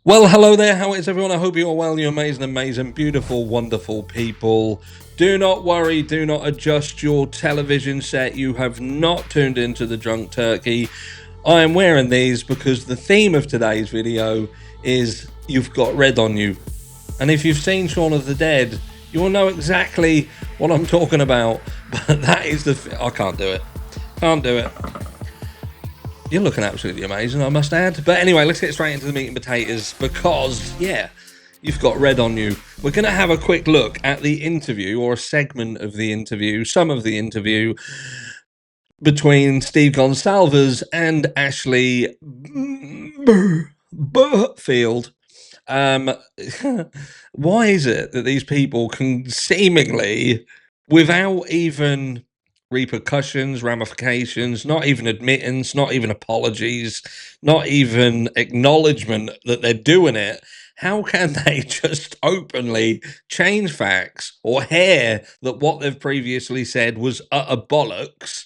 Well, hello there. How is everyone? I hope you're well. You're amazing, beautiful, wonderful people. Do not worry. Do not adjust your television set. You have not tuned into the Drunk Turkey. I am wearing these because the theme of today's video is You've Got Red on You. And if you've seen Shaun of the Dead, you'll know exactly what I'm talking about. But that is I can't do it. Can't do it. You're looking absolutely amazing, I must add. But anyway, let's get straight into the meat and potatoes because, yeah, you've got red on you. We're going to have a quick look at the interview, or a segment of the interview, some of the interview between Steve Goncalves and Ashley Banfield. Why is it that these people can seemingly, without even repercussions, ramifications, not even admittance, not even apologies, not even acknowledgement that they're doing it, how can they just openly change facts or hear that what they've previously said was utter bollocks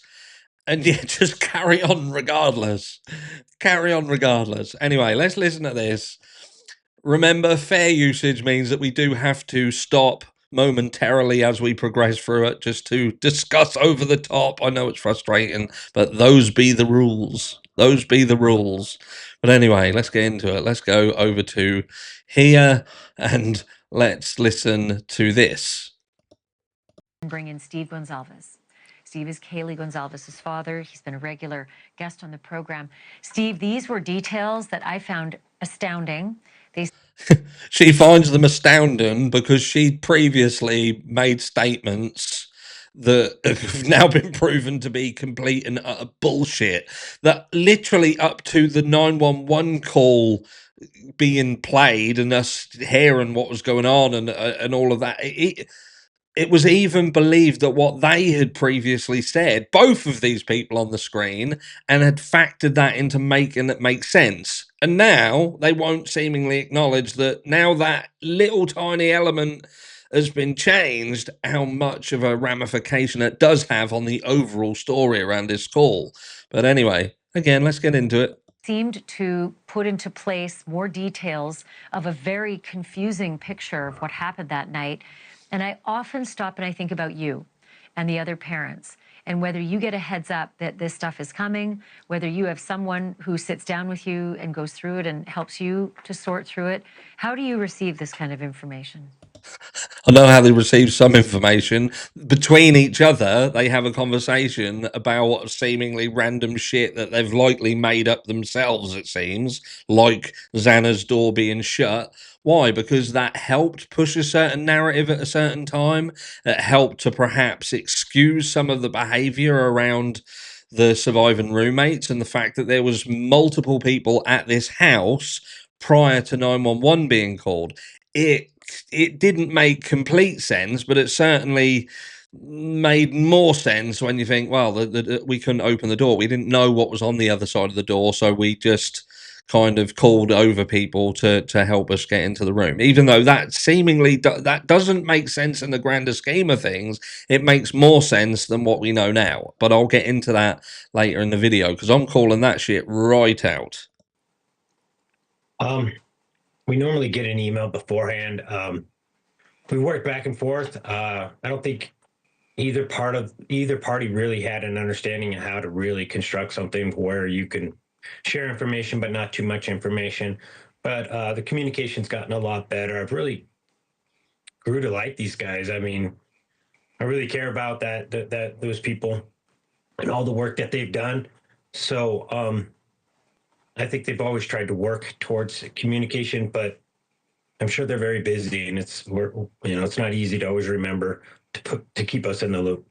and yet just carry on regardless? Carry on regardless. Anyway, let's listen to this. Remember, fair usage means that we do have to stop momentarily as we progress through it just to discuss over the top. I know it's frustrating, but those be the rules. Those be the rules. But anyway, let's get into it. Let's go over to here and let's listen to this. Bring in Steve Goncalves. Steve is Kaylee Goncalves' father. He's been a regular guest on the program. Steve, these were details that I found astounding. She finds them astounding because she'd previously made statements that have now been proven to be complete and utter bullshit. That literally up to the 911 call being played and us hearing what was going on and all of that. It was even believed that what they had previously said, both of these people on the screen, and had factored that into making it make sense. And now they won't seemingly acknowledge that now that little tiny element has been changed, how much of a ramification it does have on the overall story around this call. But anyway, again, let's get into it. Seemed to put into place more details of a very confusing picture of what happened that night. And I often stop and I think about you and the other parents, and whether you get a heads up that this stuff is coming, whether you have someone who sits down with you and goes through it and helps you to sort through it. How do you receive this kind of information? I know how they receive some information. Between each other, they have a conversation about seemingly random shit that they've likely made up themselves, it seems, like Xana's door being shut. Why? Because that helped push a certain narrative at a certain time. It helped to perhaps excuse some of the behavior around the surviving roommates and the fact that there was multiple people at this house prior to 911 being called. It didn't make complete sense, but it certainly made more sense when you think, well, we couldn't open the door. We didn't know what was on the other side of the door, so we just kind of called over people to help us get into the room. Even though that seemingly that doesn't make sense in the grander scheme of things, it makes more sense than what we know now. But I'll get into that later in the video because I'm calling that shit right out. We normally get an email beforehand. We work back and forth. I don't think either party really had an understanding of how to really construct something where you can share information, but not too much information. But the communication's gotten a lot better. I've really grew to like these guys. I mean, I really care about that those people and all the work that they've done. So I think they've always tried to work towards communication, but I'm sure they're very busy, and it's not easy to always remember to keep us in the loop.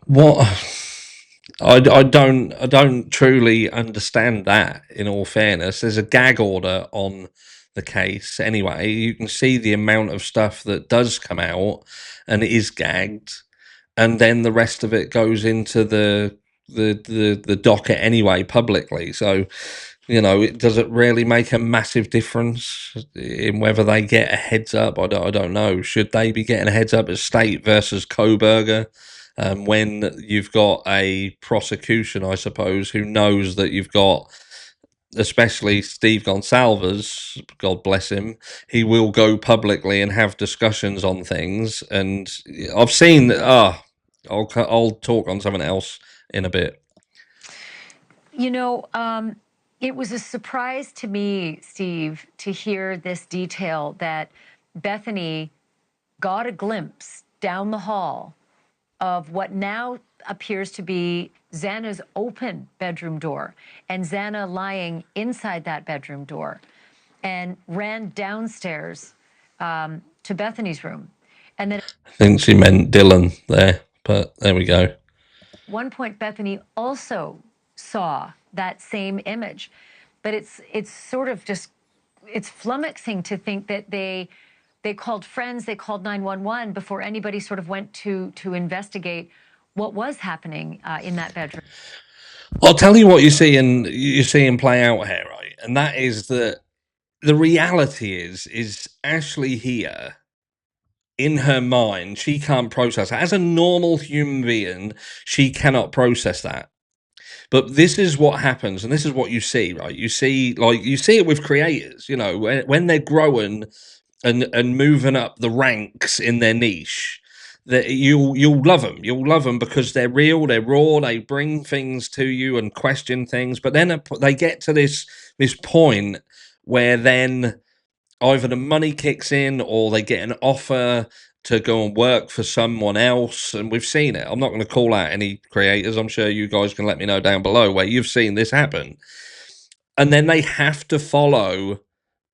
What? I don't truly understand that, in all fairness. There's a gag order on the case anyway. You can see the amount of stuff that does come out and is gagged, and then the rest of it goes into the docket anyway publicly. So, does it really make a massive difference in whether they get a heads up? I don't know. Should they be getting a heads up as State versus Kohberger? When you've got a prosecution, I suppose, who knows that you've got especially Steve Goncalves, God bless him, he will go publicly and have discussions on things. And I've seen, I'll talk on something else in a bit. You know, it was a surprise to me, Steve, to hear this detail that Bethany got a glimpse down the hall of what now appears to be Xana's open bedroom door, and Xana lying inside that bedroom door, and ran downstairs to Bethany's room. And then I think she meant Dylan there, but there we go. at one point, Bethany also saw that same image. But it's sort of just, it's flummoxing to think that they called friends, they called 911 before anybody sort of went to investigate what was happening in that bedroom. I'll tell you what you're seeing play out here, right? And that is that the reality is Ashley here, in her mind, she can't process that. As a normal human being, she cannot process that. But this is what happens, and this is what you see, right? You see it with creators, you know, when they're growing and moving up the ranks in their niche, that you'll love them. You'll love them because they're real, they're raw, they bring things to you and question things. But then they get to this point where then either the money kicks in or they get an offer to go and work for someone else. And we've seen it. I'm not going to call out any creators. I'm sure you guys can let me know down below where you've seen this happen. And then they have to follow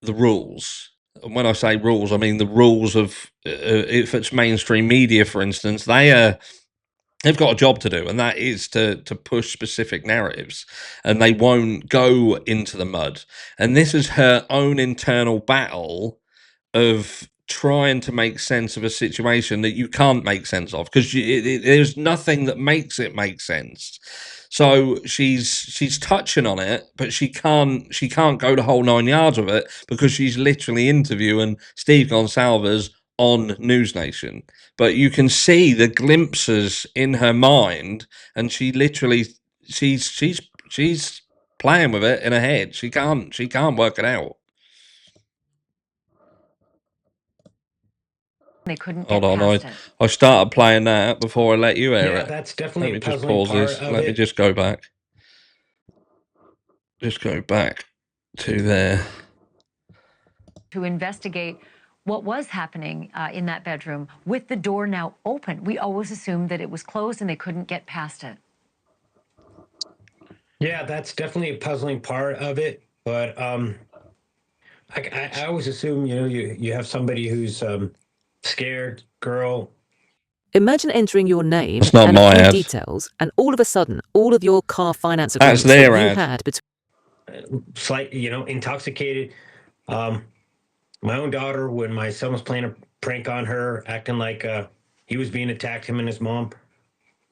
the rules. And when I say rules, I mean the rules of if it's mainstream media, for instance, they've got a job to do, and that is to push specific narratives, and they won't go into the mud. And this is her own internal battle of trying to make sense of a situation that you can't make sense of, because there's nothing that makes it make sense. So she's touching on it, but she can't go the whole 9 yards with it, because she's literally interviewing Steve Goncalves on News Nation. But you can see the glimpses in her mind, and she literally she's playing with it in her head. She can't work it out. They couldn't Hold get on, past it. I started playing that before I let you air Yeah, it. that's Let definitely me a just puzzling pause part this. of Let me it. just go back. Just go back to there. To investigate what was happening in that bedroom with the door now open. We always assumed that it was closed and they couldn't get past it. Yeah, that's definitely a puzzling part of it. But I always assume, you know, you have somebody who's scared girl. Imagine entering your name It's not and my a few ad. details, and all of a sudden, all of your car finance That's agreements that their you ad. had between Slight, you know, intoxicated. My own daughter, when my son was playing a prank on her, acting like he was being attacked, him and his mom,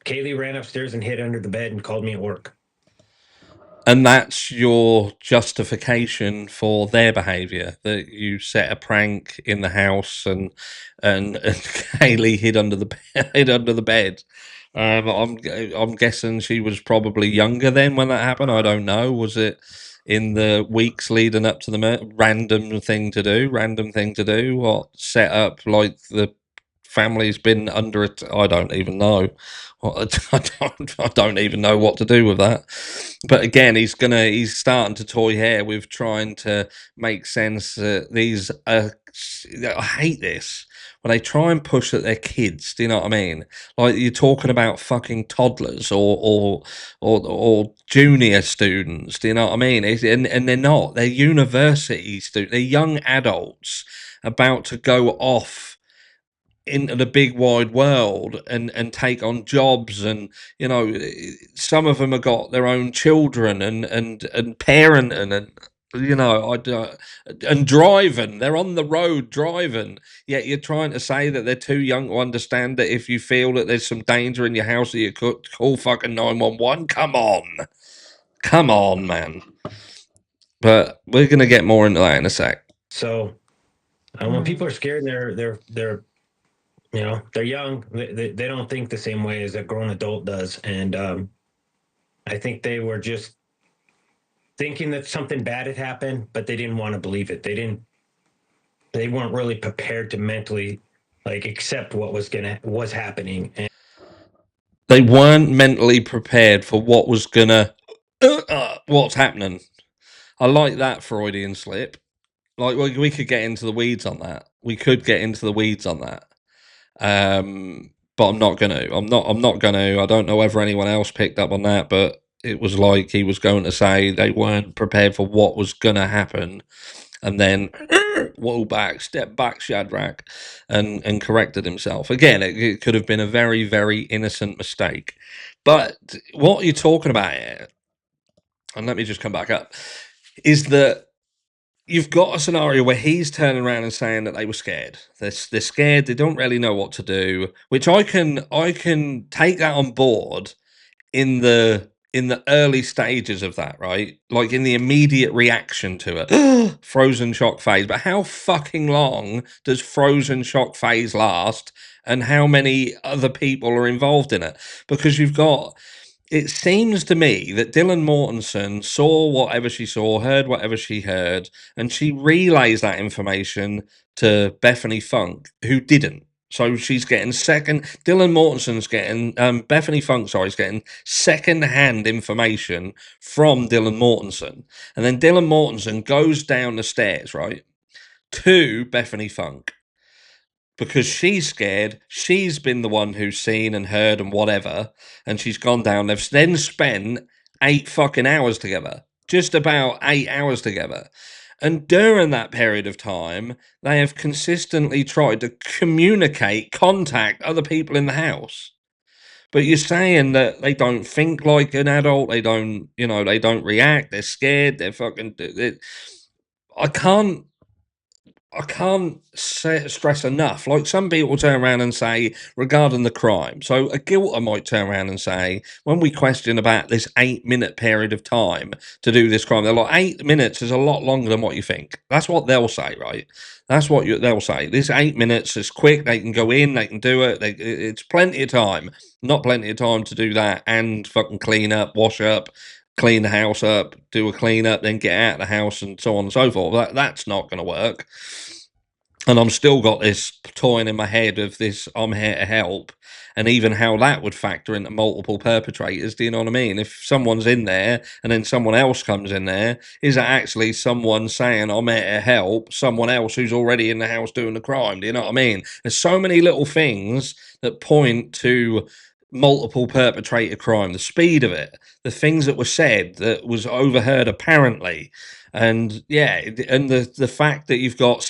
Kaylee ran upstairs and hid under the bed and called me at work. And that's your justification for their behaviour, that you set a prank in the house and Kaylee hid under the bed. I'm guessing she was probably younger then when that happened. I don't know. Was it in the weeks leading up to the random thing to do? What set up like the family's been under it? I don't even know. I don't even know what to do with that. But again, he's starting to toy here with trying to make sense. These I hate this when they try and push at their kids. Do you know what I mean? Like you're talking about fucking toddlers or junior students. Do you know what I mean? And they're not. They're university students. They're young adults about to go off into the big wide world and take on jobs, and you know, some of them have got their own children and parenting, and you know, and driving, they're on the road driving, yet you're trying to say that they're too young to understand that if you feel that there's some danger in your house that you could call fucking 911. Come on, man. But we're gonna get more into that in a sec. So when people are scared, they're you know, they're young. They don't think the same way as a grown adult does, and I think they were just thinking that something bad had happened, but they didn't want to believe it. They weren't really prepared to mentally like accept what was happening. And They weren't mentally prepared for what was gonna what's happening. I like that Freudian slip. Like we could get into the weeds on that. We could get into the weeds on that. But I'm not gonna. I'm not gonna. I don't know whether anyone else picked up on that, but it was like he was going to say they weren't prepared for what was gonna happen, and then step back, Shadrach, and corrected himself. Again, it could have been a very, very innocent mistake. But what you're talking about here, and let me just come back up, is that you've got a scenario where he's turning around and saying that they were scared. They're scared. They don't really know what to do. Which I can take that on board in the early stages of that, right? Like in the immediate reaction to it, frozen shock phase. But how fucking long does frozen shock phase last? And how many other people are involved in it? Because you've got. It seems to me that Dylan Mortensen saw whatever she saw, heard whatever she heard, and she relays that information to Bethany Funk, who didn't. So she's getting Dylan Mortensen's getting, Bethany Funk, sorry, is getting second-hand information from Dylan Mortensen. And then Dylan Mortensen goes down the stairs, right, to Bethany Funk. Because she's scared, she's been the one who's seen and heard and whatever, and she's gone down. They've then spent 8 fucking hours together, just about 8 hours together. And during that period of time, they have consistently tried to contact other people in the house. But you're saying that they don't think like an adult, they don't, they don't react, they're scared, they're fucking. I can't stress enough. Like some people turn around and say regarding the crime. So a guilter might turn around and say, when we question about this 8-minute period of time to do this crime, they're like, 8 minutes is a lot longer than what you think. That's what they'll say, right? That's what they'll say. This 8 minutes is quick. They can go in, they can do it. It's plenty of time. Not plenty of time to do that and fucking clean up, wash up, clean the house up, do a clean up, then get out of the house and so on and so forth. That's not going to work. And I'm still got this toying in my head of this I'm here to help, and even how that would factor into multiple perpetrators. Do you know what I mean? If someone's in there and then someone else comes in there, is it actually someone saying I'm here to help someone else who's already in the house doing the crime? Do you know what I mean? There's so many little things that point to multiple perpetrator crime, the speed of it, the things that were said that was overheard apparently, and the fact that you've got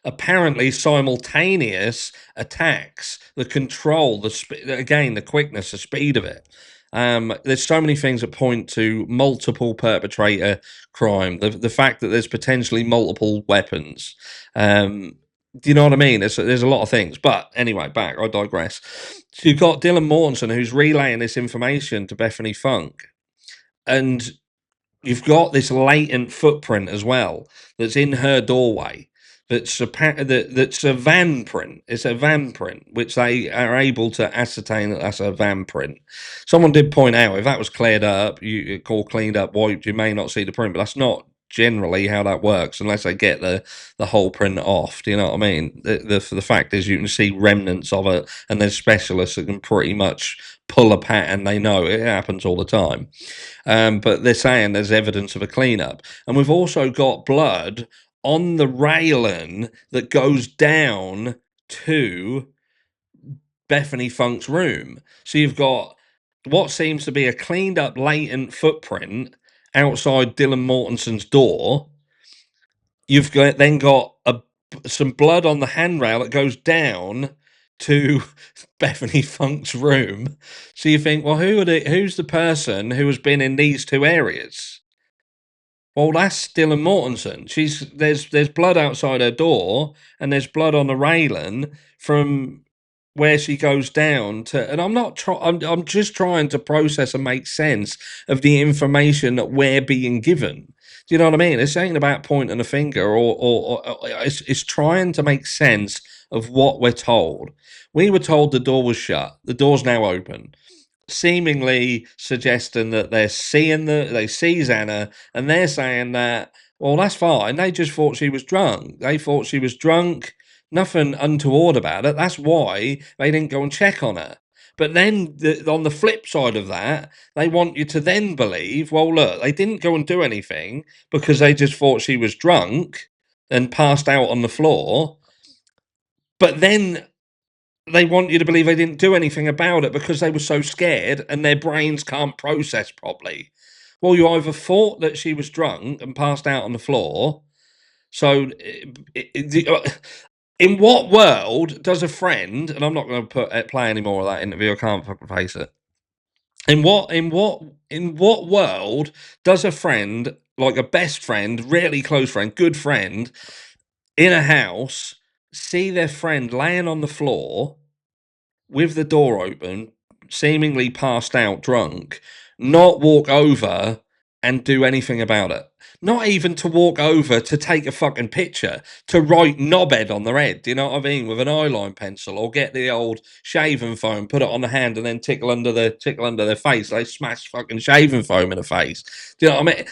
apparently simultaneous attacks, the control, the quickness, the speed of it. There's so many things that point to multiple perpetrator crime. The fact that there's potentially multiple weapons. Do you know what I mean? There's a lot of things. But anyway, I digress. So you've got Dylan Mortensen who's relaying this information to Bethany Funk. And you've got this latent footprint as well that's in her doorway. That's a van print. It's a van print, which they are able to ascertain that that's a van print. Someone did point out if that was cleared up, cleaned up, wiped, you may not see the print, but that's not generally how that works unless they get the whole print off. Do you know what I mean? The fact is you can see remnants of it, and there's specialists that can pretty much pull a pattern. They know it happens all the time. But they're saying there's evidence of a cleanup. And we've also got blood on the railing that goes down to Bethany Funk's room. So you've got what seems to be a cleaned up latent footprint outside Dylan Mortensen's door. You've then got some blood on the handrail that goes down to Bethany Funk's room. So you think, well, who's the person who has been in these two areas? Well, that's Dylan Mortensen. There's blood outside her door, and there's blood on the railing from where she goes down to. And I'm just trying to process and make sense of the information that we're being given. Do you know what I mean? It's ain't about pointing a finger, or it's trying to make sense of what we're told. We were told the door was shut. The door's now open. seemingly suggesting that they see Xana, and they're saying that, well, that's fine. They just thought she was drunk. They thought she was drunk. Nothing untoward about it. That's why they didn't go and check on her. But then on the flip side of that, they want you to then believe, well, look, they didn't go and do anything because they just thought she was drunk and passed out on the floor. But then they want you to believe they didn't do anything about it because they were so scared and their brains can't process properly. Well, you either thought that she was drunk and passed out on the floor. So, in what world does a friend, and I'm not going to play any more of that interview, I can't fucking face it. In what world does a friend, like a best friend, really close friend, good friend, in a house, see their friend laying on the floor with the door open, seemingly passed out drunk, not walk over and do anything about it? Not even to walk over to take a fucking picture, to write knobhead on their head, do you know what I mean, with an eyeline pencil, or get the old shaving foam, put it on the hand, and then tickle under their face. They smash fucking shaving foam in the face. Do you know what I mean?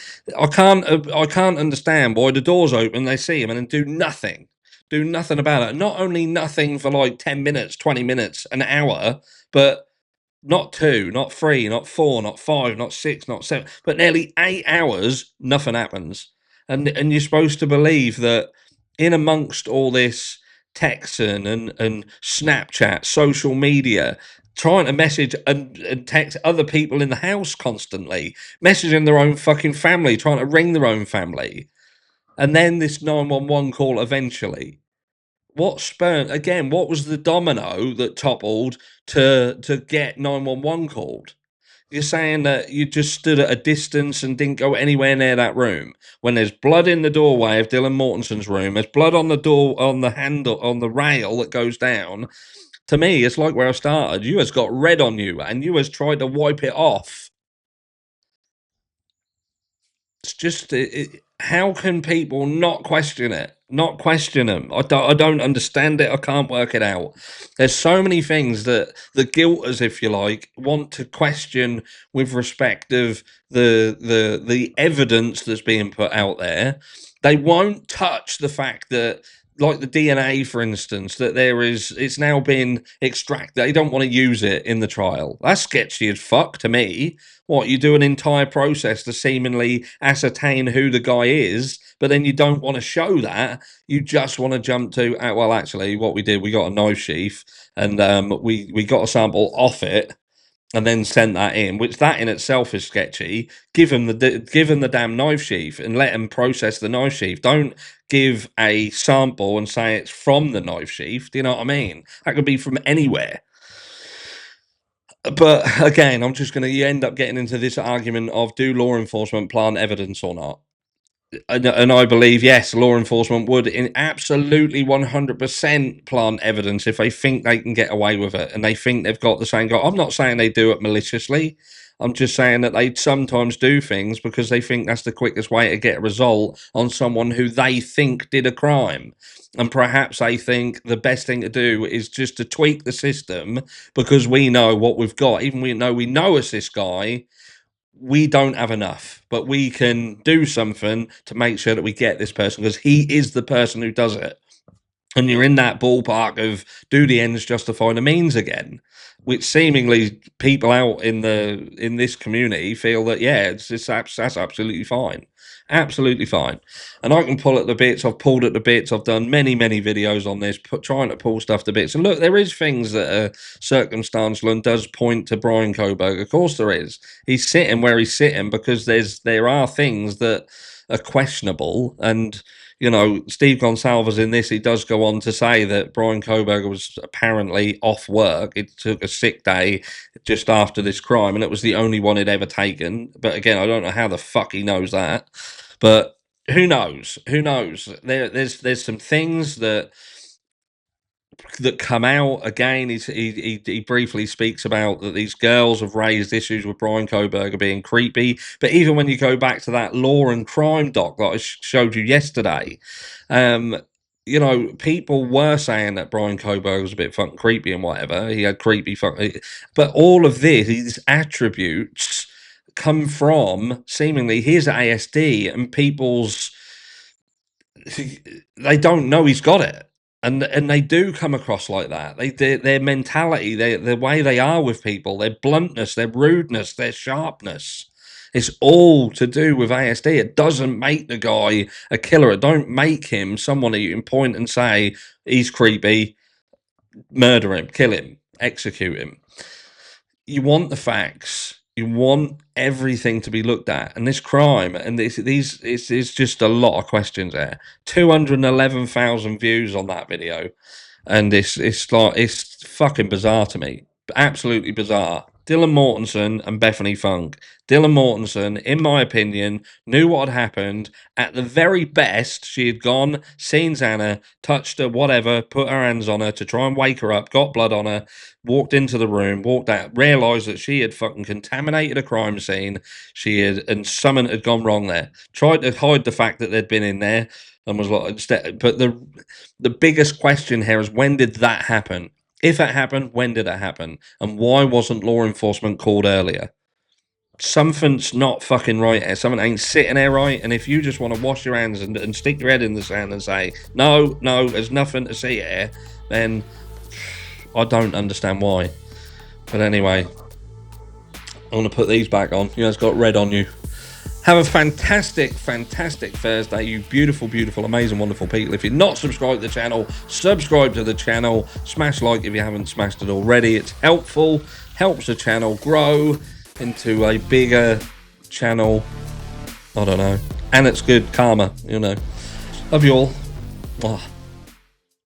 I can't understand why the door's open, they see him, and then do nothing. Do nothing about it. Not only nothing for like 10 minutes, 20 minutes, an hour, but not 2, not 3, not 4, not 5, not 6, not 7, but nearly 8 hours, nothing happens. And you're supposed to believe that in amongst all this texting and Snapchat, social media, trying to message and text other people in the house constantly, messaging their own fucking family, trying to ring their own family, and then this 911 call eventually. What spurned again? What was the domino that toppled to get 911 called? You're saying that you just stood at a distance and didn't go anywhere near that room when there's blood in the doorway of Dylan Mortenson's room. There's blood on the door, on the handle, on the rail that goes down. To me, it's like where I started. You has got red on you, and you has tried to wipe it off. It's just how can people not question it? Not question them. I don't understand it. I can't work it out. There's so many things that the guilters, if you like, want to question with respect of the evidence that's being put out there. They won't touch the fact that, like the DNA, for instance, that it's now been extracted. They don't want to use it in the trial. That's sketchy as fuck to me. What, you do an entire process to seemingly ascertain who the guy is, but then you don't want to show that. You just want to jump to, well, actually, what we did, we got a knife sheath and we got a sample off it and then sent that in, which that in itself is sketchy. Give them the damn knife sheath and let them process the knife sheath. Don't give a sample and say it's from the knife sheath. Do you know what I mean? That could be from anywhere. But again, you end up getting into this argument of, do law enforcement plant evidence or not? And I believe, yes, law enforcement would absolutely 100% plant evidence if they think they can get away with it and they think they've got the same guy. I'm not saying they do it maliciously. I'm just saying that they sometimes do things because they think that's the quickest way to get a result on someone who they think did a crime. And perhaps they think the best thing to do is just to tweak the system because we know what we've got. Even we know it's this guy, we don't have enough, but we can do something to make sure that we get this person because he is the person who does it. And you're in that ballpark of, do the ends justify the means again, which seemingly people out in this community feel that, yeah, that's absolutely fine. Absolutely fine. And I can pull at the bits. I've pulled at the bits. I've done many videos on this, trying to pull stuff to bits. And look, there is things that are circumstantial and does point to Bryan Kohberger. Of course there is. He's sitting where he's sitting because there are things that are questionable. And you know, Steve Goncalves in this, he does go on to say that Bryan Kohberger was apparently off work. He took a sick day just after this crime, and it was the only one he'd ever taken. But again, I don't know how the fuck he knows that. But who knows? Who knows? There's some things that come out. Again, he briefly speaks about that these girls have raised issues with Bryan Kohberger being creepy. But even when you go back to that law and crime doc that I showed you yesterday, you know, people were saying that Bryan Kohberger was a bit fucking creepy and whatever. He had creepy fucking, but all of these attributes come from seemingly his ASD and people's. They don't know he's got it, and they do come across like that. Their mentality, the way they are with people, their bluntness, their rudeness, their sharpness. It's all to do with ASD. It doesn't make the guy a killer. It don't make him someone that you can point and say he's creepy, murder him, kill him, execute him. You want the facts. You want everything to be looked at. And this crime and it's just a lot of questions there. 211,000 views on that video. And it's fucking bizarre to me. Absolutely bizarre. Dylan Mortensen and Bethany Funk. Dylan Mortensen, in my opinion, knew what had happened. At the very best, she had gone, seen Xana, touched her, whatever, put her hands on her to try and wake her up, got blood on her, walked into the room, walked out, realised that she had fucking contaminated a crime scene. And something had gone wrong there. Tried to hide the fact that they'd been in there and was like, but the biggest question here is, when did that happen? If it happened, when did it happen? And why wasn't law enforcement called earlier? Something's not fucking right here. Something ain't sitting there right. And if you just want to wash your hands and stick your head in the sand and say, no, there's nothing to see here, then I don't understand why. But anyway, I'm going to put these back on. You guys got red on you. Have a fantastic, fantastic Thursday, you beautiful, beautiful, amazing, wonderful people. If you're not subscribed to the channel, subscribe to the channel. Smash like if you haven't smashed it already. It's helpful, helps the channel grow into a bigger channel. I don't know. And it's good karma, you know. Love you all. Oh.